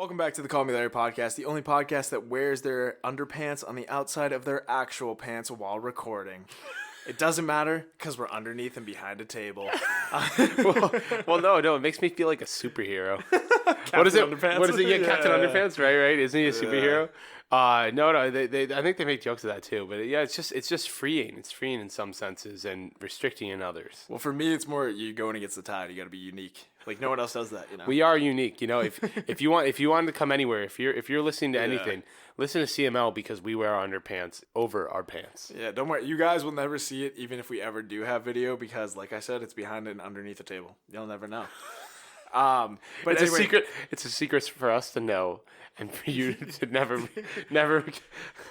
Welcome back to the Call Me Larry podcast, the only podcast that wears their underpants on the outside of their actual pants while recording. It doesn't matter because we're underneath and behind a table. No, it makes me feel like a superhero. What is it? Underpants? What is it? Yeah, Captain Underpants, right? Isn't he a superhero? No. They I think they make jokes of that too. But yeah, it's just freeing. It's freeing in some senses and restricting in others. Well, for me, it's more you going against the tide. You got to be unique. Like no one else does that. You know. We are unique. You know, if you want to come anywhere, if you're listening to anything, listen to CML because we wear our underpants over our pants. Yeah, don't worry. You guys will never see it, even if we ever do have video, because like I said, it's behind and underneath the table. You'll never know. But it's anyway, a secret. It's a secret for us to know, and for you to never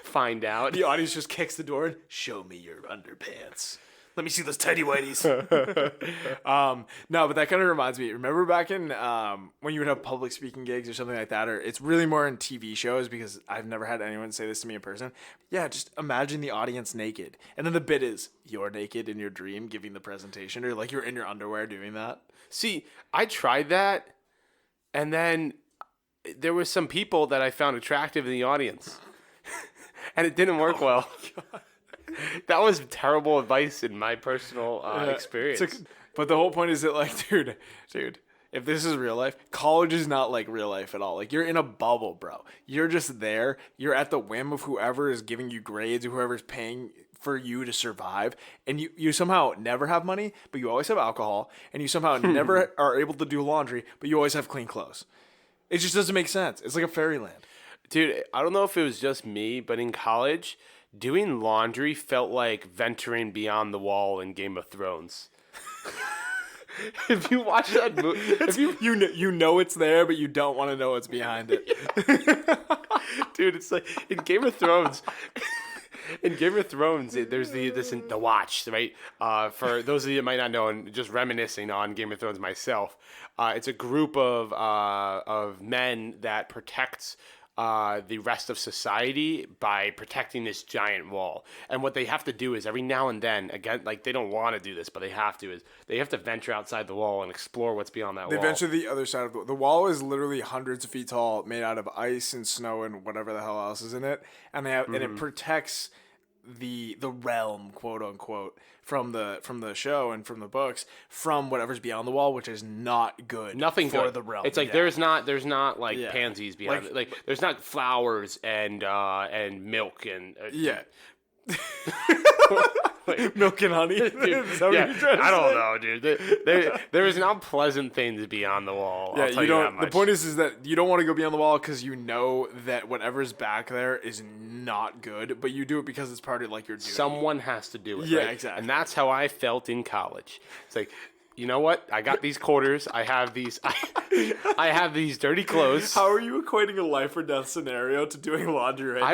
find out. The audience just kicks the door and show me your underpants. Let me see those tighty whities. No, but that kind of reminds me. Remember back in when you would have public speaking gigs or something like that, or it's really more in TV shows because I've never had anyone say this to me in person. Yeah, just imagine the audience naked, and then the bit is you're naked in your dream giving the presentation, or like you're in your underwear doing that. See, I tried that, and then there were some people that I found attractive in the audience, and it didn't work well. That was terrible advice in my personal experience. But the whole point is that, like, dude, if this is real life, college is not like real life at all. Like, you're in a bubble, bro. You're just there. You're at the whim of whoever is giving you grades, whoever's paying for you to survive, and you somehow never have money, but you always have alcohol, and you somehow never are able to do laundry, but you always have clean clothes. It just doesn't make sense. It's like a fairyland. Dude, I don't know if it was just me, but in college, doing laundry felt like venturing beyond the wall in Game of Thrones. If you watch that movie, you know it's there, but you don't want to know what's behind it. Dude, it's like in Game of Thrones. In Game of Thrones, there's the Watch, right? For those of you that might not know, and just reminiscing on Game of Thrones myself, it's a group of men that protects the rest of society by protecting this giant wall. And what they have to do is every now and then, again, like they don't want to do this, but they have to venture outside the wall and explore what's beyond that wall. They venture the other side of the wall is literally hundreds of feet tall, made out of ice and snow and whatever the hell else is in it. And and it protects the realm, quote unquote, from the show and from the books, from whatever's beyond the wall, which is not good. Nothing for good. The realm. It's like there's not like pansies beyond it. Like there's not flowers and milk and milk and honey. Dude, I don't know, dude. There is not pleasant things beyond the wall. Yeah, I'll tell you that much. The point is that you don't want to go beyond the wall because you know that whatever's back there is not good, but you do it because it's part of like your duty. Someone has to do it. Yeah, right? exactly. And that's how I felt in college. It's like, you know what? I got these quarters. I have these. I have these dirty clothes. How are you equating a life or death scenario to doing laundry right now?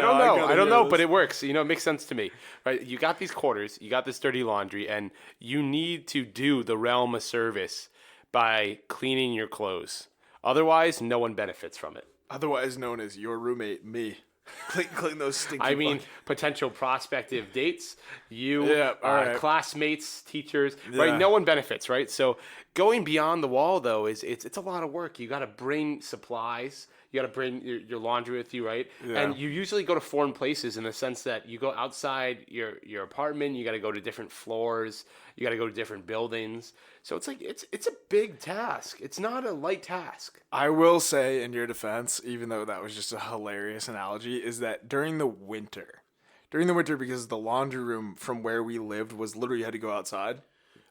I don't know, but it works. You know, it makes sense to me, right? You got these quarters. You got this dirty laundry, and you need to do the realm a service by cleaning your clothes. Otherwise, no one benefits from it. Otherwise known as your roommate, me. Clean those stinky. I mean, potential prospective dates, classmates, teachers, right? No one benefits, right? So going beyond the wall, though, it's a lot of work. You got to bring supplies. You got to bring your laundry with you, right? Yeah. And you usually go to foreign places in the sense that you go outside your apartment. You got to go to different floors. You got to go to different buildings. So it's like it's a big task. It's not a light task. I will say, in your defense, even though that was just a hilarious analogy, is that during the winter, because the laundry room from where we lived was literally you had to go outside.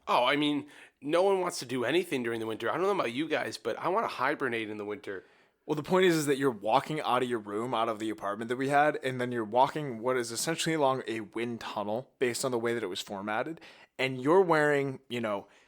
Oh, I mean, no one wants to do anything during the winter. I don't know about you guys, but I want to hibernate in the winter. Well, the point is that you're walking out of your room, out of the apartment that we had, and then you're walking what is essentially along a wind tunnel based on the way that it was formatted, and you're wearing,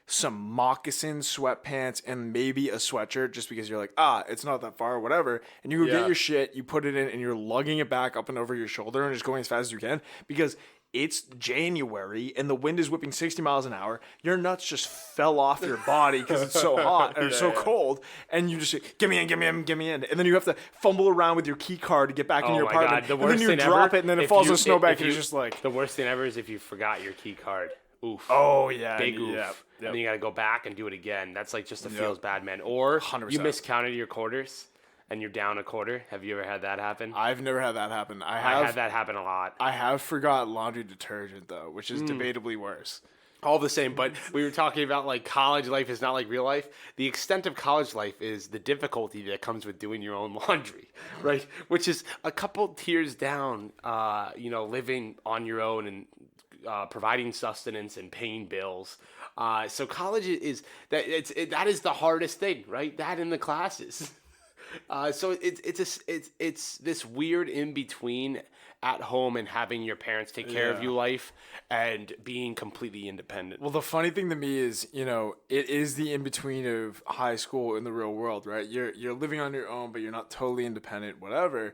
some moccasins, sweatpants, and maybe a sweatshirt just because you're like, it's not that far or whatever, and you go get your shit, you put it in, and you're lugging it back up and over your shoulder and just going as fast as you can because it's January and the wind is whipping 60 miles an hour. Your nuts just fell off your body because it's so hot and so cold. And you just say, give me in. And then you have to fumble around with your key card to get back in your apartment. God, and then you drop it and then it falls in the snowbank and it's just like. The worst thing ever is if you forgot your key card. Oof. Oh, yeah. Big oof. Yep. And then you got to go back and do it again. That's like just a feels bad, man. Or 100%. You miscounted your quarters. and you're down a quarter. Have you ever had that happen? I've never had that happen. I had that happen a lot. I have forgot laundry detergent though, which is debatably worse. All the same, but we were talking about like college life is not like real life. The extent of college life is the difficulty that comes with doing your own laundry, right? Which is a couple tiers down, living on your own and providing sustenance and paying bills. So college is that is the hardest thing, right? That in the classes. So it's this weird in between at home and having your parents take care of you life and being completely independent. Well, the funny thing to me is, it is the in between of high school and the real world, right? You're living on your own, but you're not totally independent, whatever.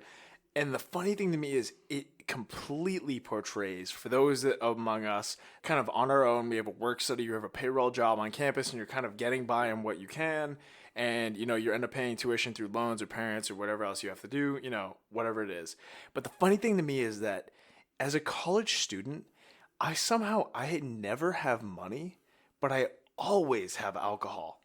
And the funny thing to me is it completely portrays, for those that among us kind of on our own, we have a work study, you have a payroll job on campus, and you're kind of getting by on what you can. And, you end up paying tuition through loans or parents or whatever else you have to do, whatever it is. But the funny thing to me is that as a college student, I never have money, but I always have alcohol.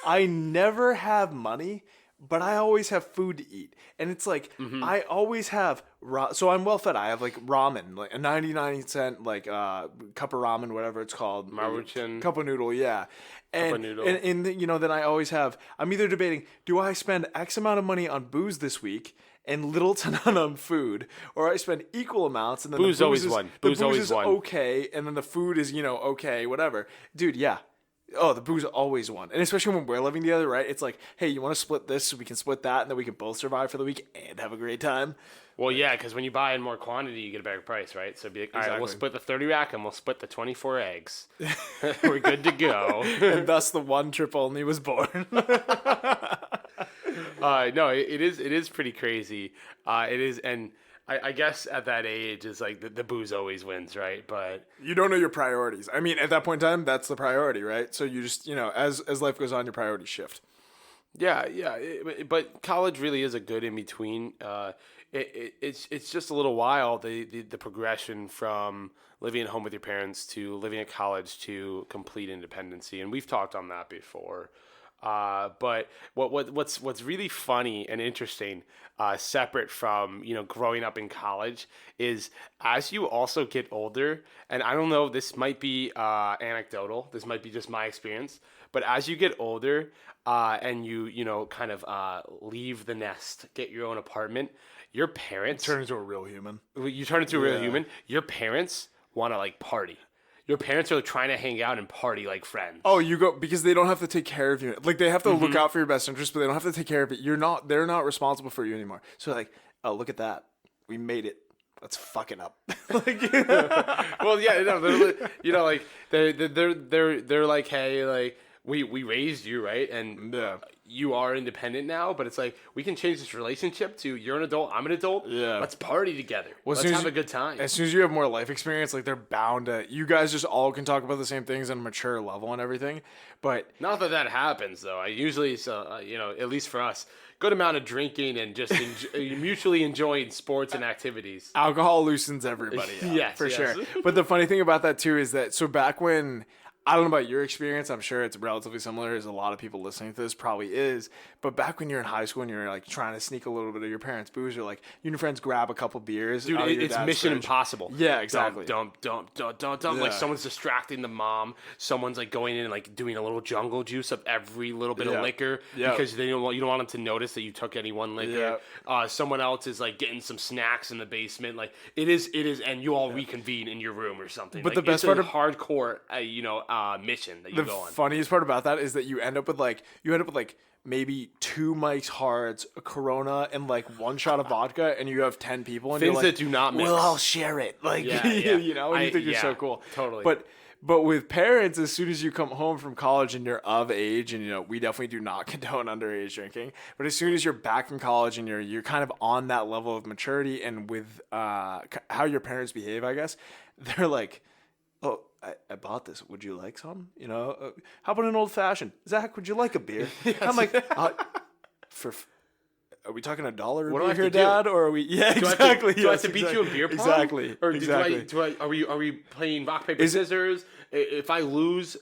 I never have money, but I always have food to eat. And it's like, I always have, so I'm well fed. I have like ramen, like a 99-cent, like cup of ramen, whatever it's called. Maruchan. Cup of noodle, yeah. And, then I always have, I'm either debating, do I spend X amount of money on booze this week and little to none on food, or I spend equal amounts and then booze always won. Booze always is won. Okay, and then the food is, okay, whatever. Dude, yeah. Oh, the booze always won. And especially when we're living together, right? It's like, hey, you want to split this so we can split that and then we can both survive for the week and have a great time? Well, yeah, because when you buy in more quantity, you get a better price, right? So be like, all right, we'll split the 30 rack and we'll split the 24 eggs. We're good to go. And thus the one trip only was born. No, it is pretty crazy. It is, and I guess at that age, it's like the booze always wins, right? But you don't know your priorities. I mean, at that point in time, that's the priority, right? So you just, as life goes on, your priorities shift. Yeah. But college really is a good in between. It's just a little while the progression from living at home with your parents to living at college to complete independency, and we've talked on that before. But what's really funny and interesting, separate from growing up in college, is as you also get older, and I don't know, this might be anecdotal, this might be just my experience, but as you get older, and you kind of leave the nest, get your own apartment, your parents turn into a real human. You turn into a real human. Your parents want to party. Your parents are trying to hang out and party like friends. Oh, you go because they don't have to take care of you. Like they have to look out for your best interest, but they don't have to take care of it. They're not responsible for you anymore. So like, oh, look at that. We made it. Let's fuck it up. Well, yeah, they're like, hey, like we raised you, right? And you are independent now, but it's like, we can change this relationship to you're an adult, I'm an adult. Yeah. Let's party together. Let's have a good time. As soon as you have more life experience, like they're bound to, you guys just all can talk about the same things on a mature level and everything. But not that happens though. I usually, at least for us, good amount of drinking and just mutually enjoying sports and activities. Alcohol loosens everybody out, yes, for sure. But the funny thing about that too is that, so back when, I don't know about your experience. I'm sure it's relatively similar, as a lot of people listening to this probably is. But back when you're in high school and you're like trying to sneak a little bit of your parents' booze, or like you and your friends grab a couple beers. Dude, it's mission impossible. Yeah, exactly. Don't. Yeah. Like someone's distracting the mom. Someone's like going in and like doing a little jungle juice of every little bit of liquor because you don't want them to notice that you took any one liquor. Someone else is like getting some snacks in the basement. Like it is, and you all reconvene in your room or something. But like, the best part of hardcore, mission that you go on. The funniest part about that is that you end up with maybe 2 Mike's Hards, a Corona, and like 1 shot of vodka, and you have 10 people, and things you're like, that do not mix. Well, I'll share it. Like, and you think you're so cool. Totally. But with parents, as soon as you come home from college and you're of age, and we definitely do not condone underage drinking, but as soon as you're back from college and you're kind of on that level of maturity, and with how your parents behave, I guess, they're like, oh, I bought this. Would you like some? How about an old fashioned? Zach, would you like a beer? Yes. I'm like, are we talking $1 What do I beer have here, to do? Dad? Or are we? Yeah, Do exactly. I have to beat you in beer pong? Exactly. Or Exactly. are we playing rock paper scissors? If I lose,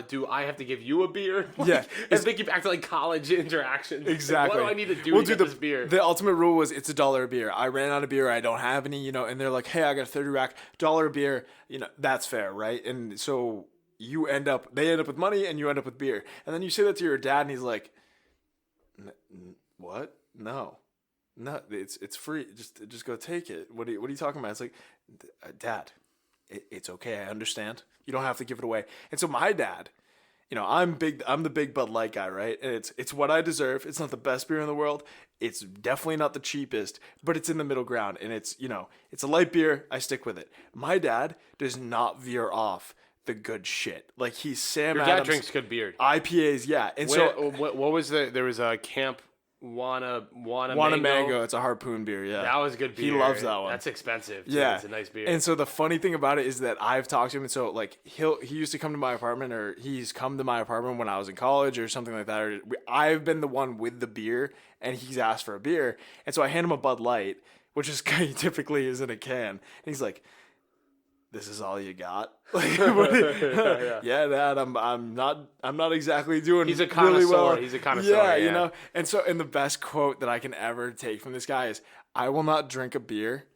do I have to give you a beer? Yeah. I think you've acted like college interactions. Exactly. What do I need to do to get this beer? The ultimate rule was it's $1 beer. I ran out of beer. I don't have any, and they're like, hey, I got a 30 rack, $1 beer. That's fair, right? And so they end up with money and you end up with beer. And then you say that to your dad and he's like, what? No, it's free. Just go take it. What are you talking about? It's like, Dad, it's okay. I understand. You don't have to give it away. And so my dad, I'm the big Bud Light guy, right? And it's what I deserve. It's not the best beer in the world. It's definitely not the cheapest, but it's in the middle ground. And it's a light beer. I stick with it. My dad does not veer off the good shit. Like he's Sam Your Adams. dad drinks good beer. IPAs, yeah. And What was there was a Camp Wana Mango. It's a harpoon beer, yeah. That was good beer. He loves that one. That's expensive. Too. Yeah, It's a nice beer. And so the funny thing about it is that I've talked to him, and so like he used to come to my apartment, or he's come to my apartment when I was in college or something like that. Or I've been the one with the beer, and he's asked for a beer, and so I hand him a Bud Light, which is typically is in a can, and he's like, "This is all you got?" Like, yeah, Dad, I'm not exactly doing. He's a connoisseur. Really well. He's a connoisseur. Yeah. And the best quote that I can ever take from this guy is, "I will not drink a beer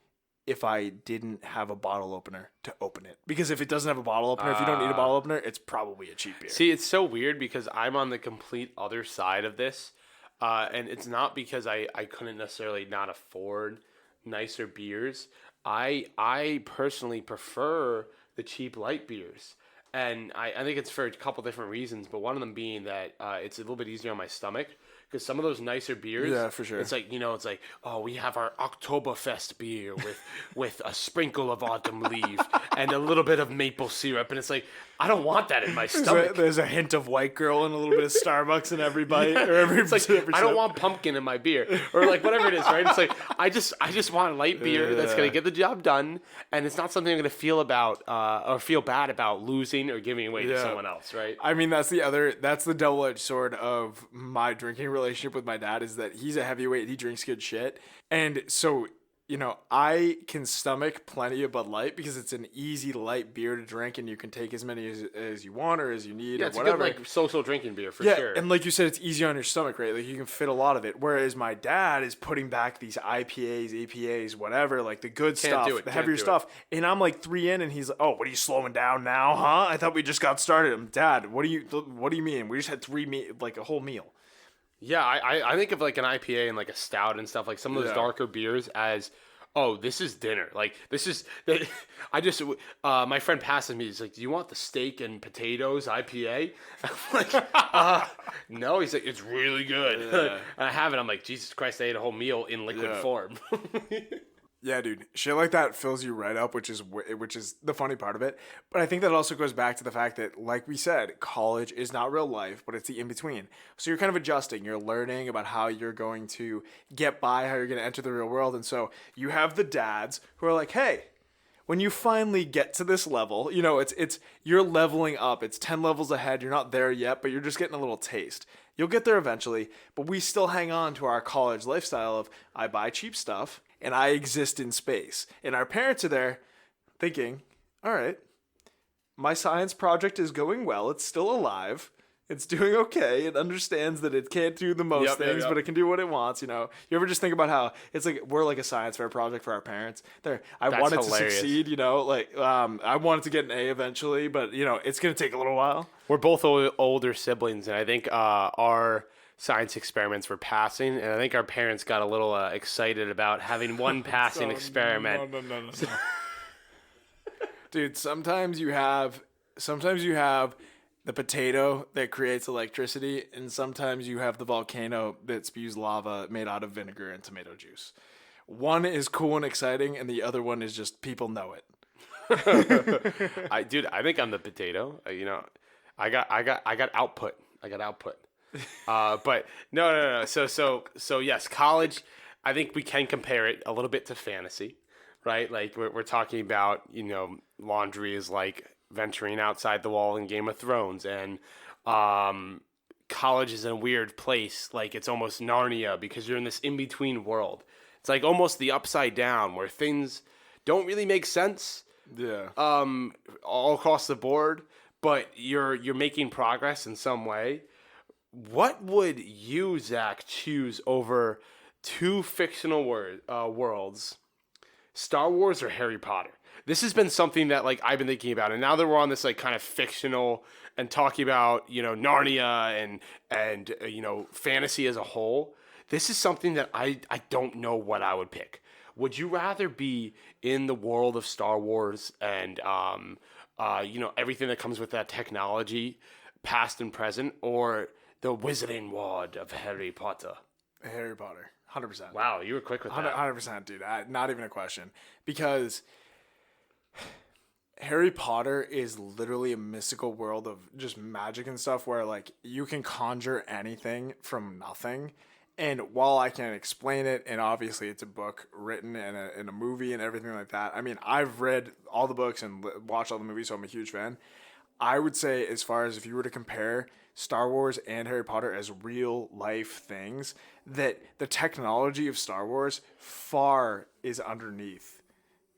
if I didn't have a bottle opener to open it. Because if it doesn't have a bottle opener, if you don't need a bottle opener, it's probably a cheap beer." See, it's so weird because I'm on the complete other side of this, and it's not because I couldn't necessarily not afford nicer beers. I personally prefer the cheap light beers. And I think it's for a couple different reasons, but one of them being that it's a little bit easier on my stomach. Because some of those nicer beers, yeah, for sure. It's like, oh, we have our Oktoberfest beer with a sprinkle of autumn leaf and a little bit of maple syrup. And it's like, I don't want that in my stomach. There's a hint of white girl and a little bit of Starbucks in every bite. Or every, it's like, every I don't want pumpkin in my beer. Or like whatever it is, right? It's like, I just want a light beer that's going to get the job done. And it's not something I'm going to feel about or feel bad about losing or giving away to someone else, right? I mean, that's the double-edged sword of my drinking relationship with my dad, is that he's a heavyweight. He drinks good shit. And so, I can stomach plenty of Bud Light because it's an easy light beer to drink, and you can take as many as you want or as you need, Yeah, or it's whatever. a good, social drinking beer for sure. And like you said, it's easy on your stomach, right? Like you can fit a lot of it. Whereas my dad is putting back these IPAs, APAs, whatever, like the good stuff, the heavier stuff. And I'm like 3 in, and he's like, "Oh, what are you slowing down now, huh? I thought we just got started." I'm, "Dad, what do you mean? We just had like a whole meal." Yeah, I think of like an IPA and like a stout and stuff, like some of those darker beers as, oh, this is dinner. Like this is my friend passes me. He's like, "Do you want the steak and potatoes IPA?" I'm like, no. He's like, "It's really good." And I have it. I'm like, Jesus Christ, I ate a whole meal in liquid form. Yeah, dude, shit like that fills you right up, which is the funny part of it. But I think that also goes back to the fact that, like we said, college is not real life, but it's the in-between. So you're kind of adjusting. You're learning about how you're going to get by, how you're going to enter the real world. And so you have the dads who are like, "Hey, when you finally get to this level, it's you're leveling up. It's 10 levels ahead. You're not there yet, but you're just getting a little taste. You'll get there eventually, but we still hang on to our college lifestyle of, I buy cheap stuff and I exist in space." And our parents are there thinking, "All right, my science project is going well. It's still alive. It's doing okay. It understands that it can't do the most things, but it can do what it wants." You ever just think about how it's like we're like a science fair project for our parents? I wanted to succeed, I wanted to get an A eventually, but it's gonna take a little while. We're both older siblings, and I think our science experiments were passing, and I think our parents got a little excited about having one passing experiment. No. Dude, sometimes you have the potato that creates electricity, and sometimes you have the volcano that spews lava made out of vinegar and tomato juice. One is cool and exciting, and the other one is just people know it. I think I'm the potato. I got output. But no. So yes, college. I think we can compare it a little bit to fantasy, right? Like we're talking about, laundry is like venturing outside the wall in Game of Thrones, and college is in a weird place, like it's almost Narnia because you're in this in between world. It's like almost the upside down where things don't really make sense Yeah. all across the board, but you're making progress in some way. What would you, Zach, choose over two fictional worlds, Star Wars or Harry Potter? This has been something that like I've been thinking about, and now that we're on this like kind of fictional and talking about Narnia and fantasy as a whole, this is something that I don't know what I would pick. Would you rather be in the world of Star Wars and everything that comes with that technology, past and present, or the Wizarding World of Harry Potter? Harry Potter, 100%. Wow, you were quick with that. 100%, dude. Not even a question. Because Harry Potter is literally a mystical world of just magic and stuff where, like, you can conjure anything from nothing. And while I can't explain it, and obviously it's a book written in a movie and everything like that, I mean, I've read all the books and watched all the movies, so I'm a huge fan. I would say, as far as if you were to compare Star Wars and Harry Potter as real life things, that the technology of Star Wars far is underneath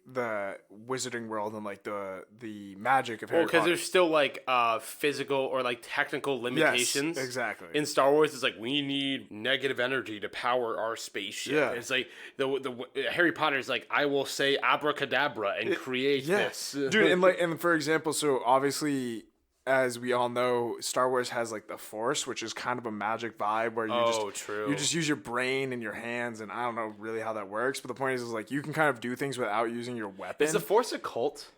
the wizarding world and like the magic of Harry Because Potter. there's still like physical or like technical limitations. Yes, exactly. In Star Wars, it's like we need negative energy to power our spaceship. Yeah. It's like the Harry Potter is like I will say abracadabra and create this. Dude, and for example, so obviously, as we all know, Star Wars has like the Force, which is kind of a magic vibe where you just use your brain and your hands, and I don't know really how that works, but the point is like you can kind of do things without using your weapon. Is the Force a cult?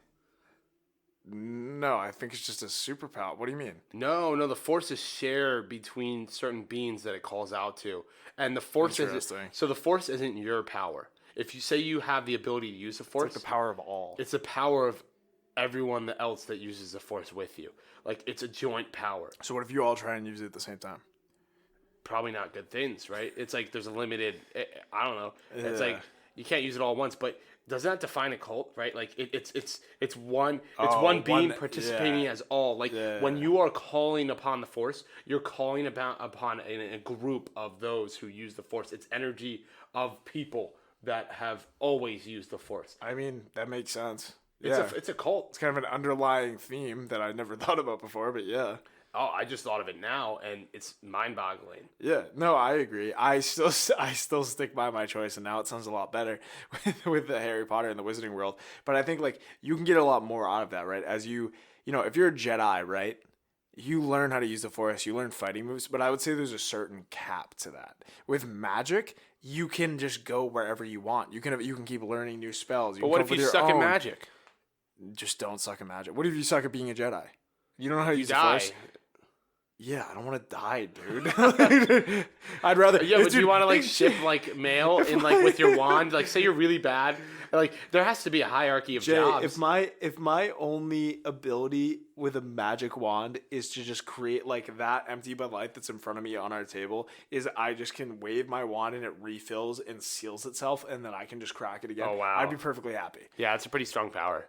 No, I think it's just a superpower. What do you mean? No, the Force is shared between certain beings that it calls out to, and the Force the Force isn't your power. If you say you have the ability to use the Force, It's like the power of all. it's the power of everyone else that uses the Force with you. Like, it's a joint power. So what if you all try and use it at the same time? Probably not good things, right? It's like there's a limited, I don't know. It's Yeah. like you can't use it all at once, but doesn't that define a cult, right? Like it's one being participating as all. Like when you are calling upon the Force, you're calling upon a group of those who use the Force. It's energy of people that have always used the Force. I mean, that makes sense. It's a cult. It's kind of an underlying theme that I never thought about before, but yeah. Oh, I just thought of it now, and it's mind-boggling. Yeah, no, I agree. I still stick by my choice, and now it sounds a lot better with the Harry Potter and the Wizarding World. But I think like you can get a lot more out of that, right? As if you're a Jedi, right? You learn how to use the Force, you learn fighting moves, but I would say there's a certain cap to that. With magic, you can just go wherever you want. You can keep learning new spells. But what if you suck at magic? Just don't suck at magic. What if you suck at being a Jedi? You don't know how to use the die. Force. Yeah, I don't want to die, dude. I'd rather. Yeah, but do you want to like ship like mail and like with your wand? Like, say you're really bad. Like, there has to be a hierarchy of jobs. If my only ability with a magic wand is to just create like that empty Bud Light that's in front of me on our table, is I just can wave my wand and it refills and seals itself, and then I can just crack it again. Oh wow! I'd be perfectly happy. Yeah, it's a pretty strong power.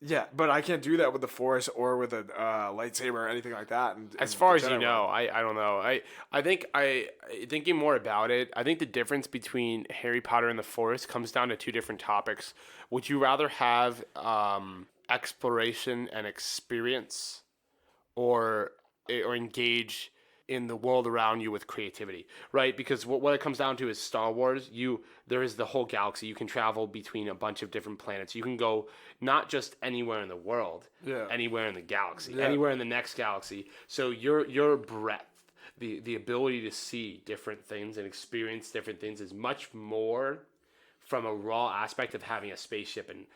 Yeah, but I can't do that with the Force or with a lightsaber or anything like that. As far as you know, I don't know. I think thinking more about it, I think the difference between Harry Potter and the Force comes down to two different topics. Would you rather have exploration and experience, or engage in the world around you with creativity, right? Because what it comes down to is Star Wars. There is the whole galaxy. You can travel between a bunch of different planets. You can go not just anywhere in the world, anywhere in the galaxy, anywhere in the next galaxy. So your breadth, the ability to see different things and experience different things is much more from a raw aspect of having a spaceship and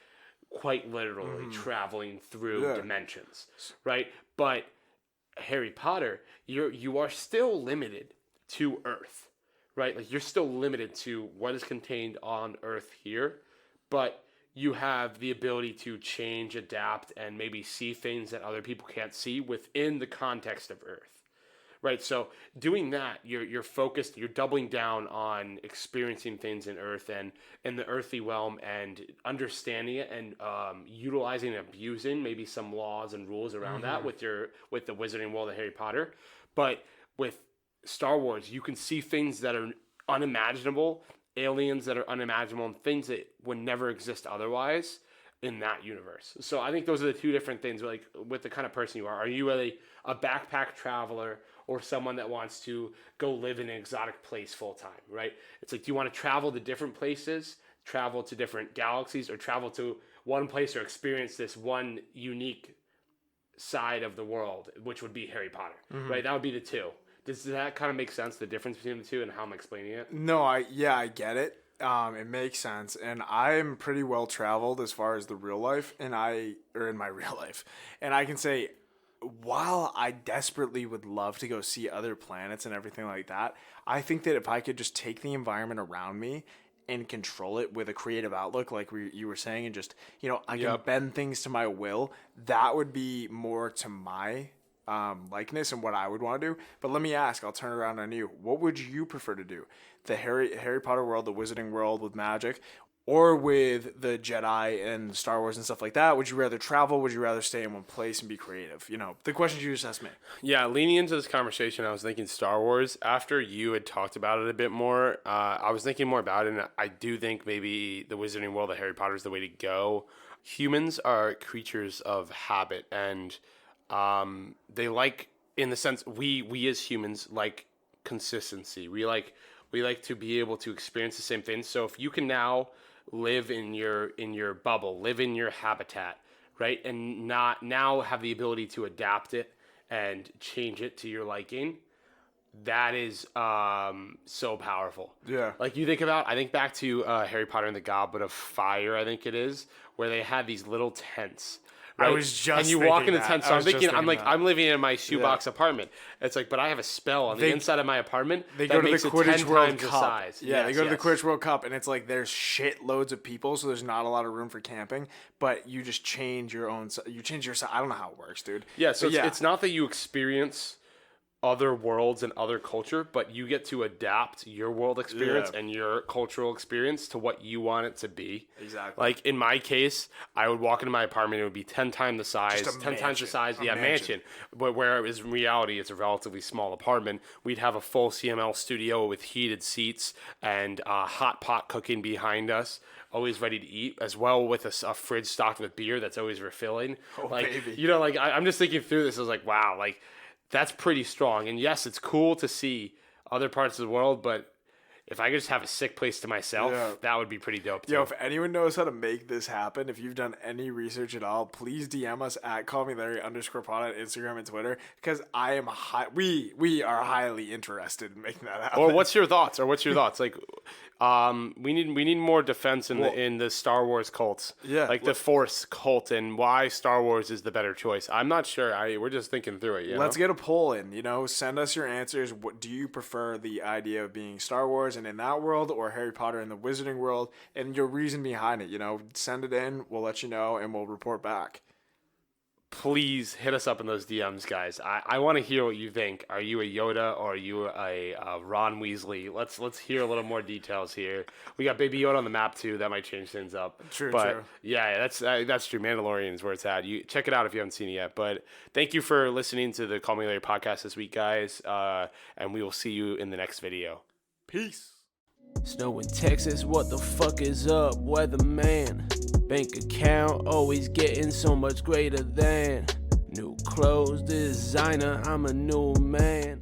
quite literally traveling through dimensions, right? But Harry Potter, you are still limited to Earth, right? Like, you're still limited to what is contained on Earth here, but you have the ability to change, adapt, and maybe see things that other people can't see within the context of Earth, right? So doing that, you're focused, you're doubling down on experiencing things in Earth and in the earthly realm, and understanding it and utilizing and abusing maybe some laws and rules around that with the Wizarding World of Harry Potter. But with Star Wars, you can see things that are unimaginable, aliens that are unimaginable, and things that would never exist otherwise in that universe. So I think those are the two different things, like with the kind of person you are. Are you really a backpack traveler or someone that wants to go live in an exotic place full time, right? It's like, do you want to travel to different places, travel to different galaxies, or travel to one place or experience this one unique side of the world, which would be Harry Potter, right? That would be the two. Does that kind of make sense, the difference between the two and how I'm explaining it? No, I get it. It makes sense, and I'm pretty well traveled as far as the real life, in my real life, and I can say, while I desperately would love to go see other planets and everything like that, I think that if I could just take the environment around me and control it with a creative outlook, like you were saying, and just, I can bend things to my will, that would be more to my likeness and what I would want to do. But let me ask, I'll turn it around on you. What would you prefer to do? The Harry Potter world, the Wizarding world with magic, or with the Jedi and Star Wars and stuff like that? Would you rather travel? Would you rather stay in one place and be creative? The questions you just asked me. Yeah, leaning into this conversation, I was thinking Star Wars. After you had talked about it a bit more, I was thinking more about it, and I do think maybe the Wizarding world of Harry Potter is the way to go. Humans are creatures of habit, and they like, in the sense, we as humans like consistency. We like to be able to experience the same things. So if you can now live in your bubble, live in your habitat, right, and not now have the ability to adapt it and change it to your liking, that is so powerful. Yeah. Like, I think back to Harry Potter and the Goblet of Fire, I think it is, where they had these little tents. Right? I was just and you walk in the that. tent. So I'm thinking, I'm living in my shoebox apartment. It's like, but I have a spell on the inside of my apartment. They that go to makes the it Quidditch 10 World times the Cup. size. Yeah, Yes, they go to the yes. Quidditch World Cup, and it's like there's shit loads of people, so there's not a lot of room for camping. But you just change your own. You change your. I don't know how it works, dude. Yeah, so it's not that you experience other worlds and other culture, but you get to adapt your world experience and your cultural experience to what you want it to be. Exactly. Like in my case, I would walk into my apartment, it would be 10 times the size. Just a 10 times the mansion. size. A Yeah, mansion. mansion. But whereas in reality, it's a relatively small apartment. We'd have a full CML studio with heated seats and a hot pot cooking behind us, always ready to eat, as well with a fridge stocked with beer that's always refilling. Oh, like, baby. I'm just thinking through this. I was like, wow, like, that's pretty strong. And yes, it's cool to see other parts of the world, but if I could just have a sick place to myself, that would be pretty dope too. Yo, if anyone knows how to make this happen, if you've done any research at all, please DM us at callmelarry_pod on Instagram and Twitter, because I am we are highly interested in making that happen. Or what's your thoughts? Like, we need more defense in the Star Wars cults. Yeah, like the Force cult, and why Star Wars is the better choice. I'm not sure. We're just thinking through it. Let's get a poll in. Send us your answers. What do you prefer, the idea of being Star Wars and in that world, or Harry Potter in the Wizarding world, and your reason behind it? Send it in. We'll let you know, and we'll report back. Please hit us up in those DMs, guys. I want to hear what you think. Are you a Yoda or are you a Ron Weasley? Let's hear a little more details here. We got Baby Yoda on the map too. That might change things up. True. Yeah, that's true. Mandalorian is where it's at. You check it out if you haven't seen it yet. But thank you for listening to the Call Me Larry podcast this week, guys. And we will see you in the next video. Peace. Snow in Texas, what the fuck is up, weatherman? Bank account always getting so much greater than new clothes, designer, I'm a new man.